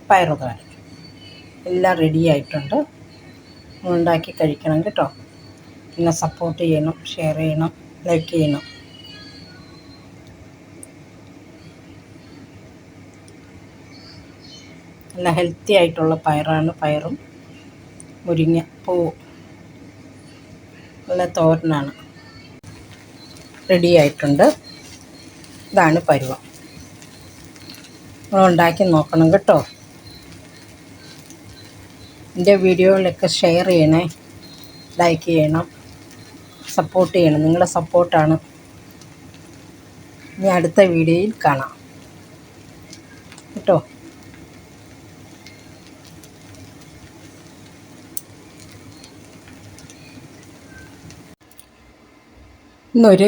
പയറുതോരൻ. എല്ലാം റെഡി ആയിട്ടുണ്ട്. ഉണ്ടാക്കി കഴിക്കണം കേട്ടോ. പിന്നെ സപ്പോർട്ട് ചെയ്യണം, ഷെയർ ചെയ്യണം, ലൈക്ക് ചെയ്യണം. നല്ല ഹെൽത്തി ആയിട്ടുള്ള പയറാണ്. പയറും മുരിങ്ങപ്പൂവും നല്ല തോരനാണ്. റെഡി ആയിട്ടുണ്ട്. ഇതാണ് പരുവം. ഉണ്ടാക്കി നോക്കണം കേട്ടോ. എൻ്റെ വീഡിയോകളൊക്കെ ഷെയർ ചെയ്യണേ, ലൈക്ക് ചെയ്യണം, സപ്പോർട്ട് ചെയ്യണം. നിങ്ങളുടെ സപ്പോർട്ടാണ്. ഇനി അടുത്ത വീഡിയോയിൽ കാണാം കേട്ടോ. ഇന്നൊരു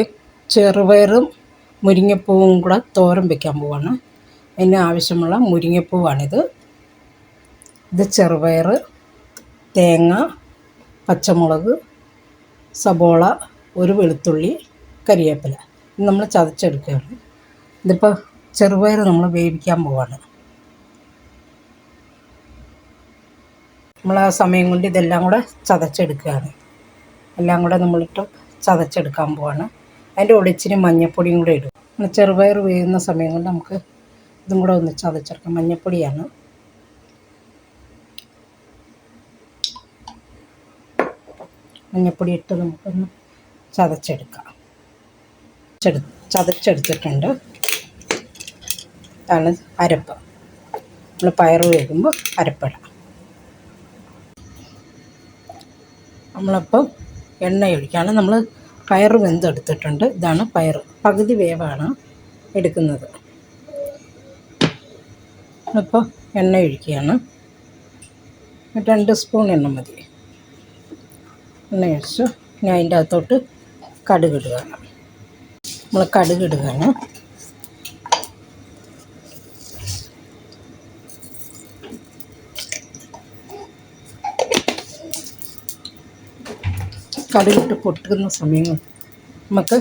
ചെറുപയറും മുരിങ്ങപ്പൂവും കൂടെ തോരൻ വയ്ക്കാൻ പോവാണ്. അതിന് ആവശ്യമുള്ള മുരിങ്ങപ്പൂവാണിത്. ഇത് ചെറുപയർ, തേങ്ങ, പച്ചമുളക്, സബോള, ഒരു വെളുത്തുള്ളി, കരിവേപ്പില. ഇത് നമ്മൾ ചതച്ചെടുക്കുകയാണ്. ഇതിപ്പോൾ ചെറുപയർ നമ്മൾ വേവിക്കാൻ പോവാണ്. നമ്മൾ ആ സമയം കൊണ്ട് ഇതെല്ലാം കൂടെ ചതച്ചെടുക്കുകയാണ്. എല്ലാം കൂടെ നമ്മളിട്ട് ചതച്ചെടുക്കാൻ പോവാണ്. അതിൻ്റെ കൂടെ ഇച്ചിരി മഞ്ഞൾപ്പൊടിയും കൂടെ ഇടും. ചെറുപയർ വേകുന്ന സമയം കൊണ്ട് നമുക്ക് ഇതും കൂടെ ഒന്ന് ചതച്ചെടുക്കാം. മഞ്ഞൾപ്പൊടിയാണ്. മഞ്ഞൾപ്പൊടി ഇട്ട് നമുക്കൊന്ന് ചതച്ചെടുക്കാം. ചതച്ചെടുത്തിട്ടുണ്ട്. ഇതാണ് അരപ്പ്. നമ്മൾ പയർ വേകുമ്പോൾ അരപ്പിടാം. നമ്മളപ്പോൾ എണ്ണ ഒഴിക്കുകയാണ്. നമ്മൾ പയർ വെന്തെടുത്തിട്ടുണ്ട്. ഇതാണ് പയർ. പകുതി വേവാണ് എടുക്കുന്നത്. അപ്പോൾ എണ്ണ ഒഴിക്കുകയാണ്. 2 സ്പൂൺ എണ്ണ മതി. എണ്ണ ഒഴിച്ചു. ഇനി അതിൻ്റെ അകത്തോട്ട് കടുകിടുകയാണ്. നമ്മൾ കടുകിടുകയാണ്. കടുകിട്ട് പൊട്ടുന്ന സമയം നമുക്ക്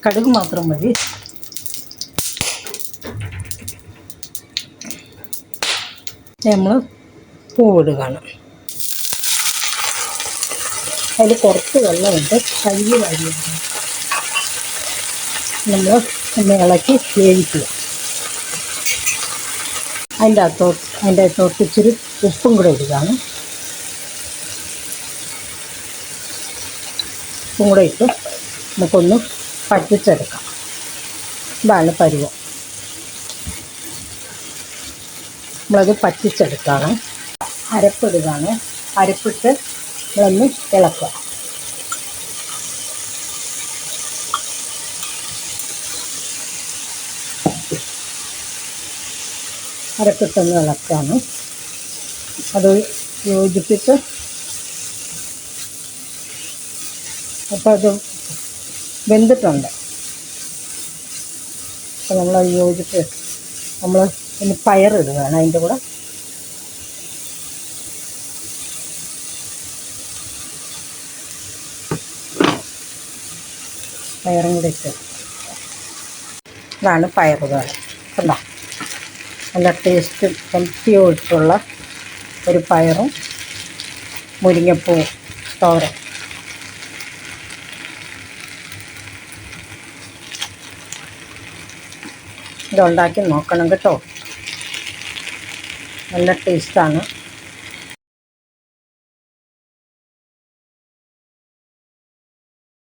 കടുക് മാത്രം മതി. നമ്മൾ പൂവിടുകയാണ്. അതിൽ കുറച്ച് വെള്ളമുണ്ട്. കഴുകി വാരിയിടുക. നമ്മൾ ഒന്ന് ഇളക്കി വേവിക്കുക. അതിൻ്റെ അകത്തോട്ട് ഇച്ചിരി ഉപ്പും കൂടെ ഇടുകയാണ്. ഉപ്പും കൂടെ ഇട്ട് നമുക്കൊന്ന് പറ്റിച്ചെടുക്കാം. ഇതാണ് പരുവം. നമ്മളത് പറ്റിച്ചെടുക്കുകയാണ്. അരപ്പിടുകയാണ്. അരപ്പിട്ട് നമ്മളൊന്ന് ഇളക്കുക. അരപ്പിട്ടൊന്ന് ഇളക്കുകയാണ്. അത് യോജിപ്പിച്ച് അപ്പോൾ അത് വെന്തിട്ടുണ്ട്. അപ്പോൾ നമ്മളത് യോജിച്ച് നമ്മൾ ഇനി പയറിടുകയാണ് അതിൻ്റെ കൂടെ. പയറും കൂടെ ഇട്ട് ഇതാണ് പയറുകറി. കണ്ടോ, നല്ല ടേസ്റ്റും ഹെൽത്തിയും ആയിട്ടുള്ള ഒരു പയറും മുരിങ്ങപ്പൂവും തോരൻ. ഇതുണ്ടാക്കി നോക്കണം കേട്ടോ. നല്ല ടേസ്റ്റാണ്.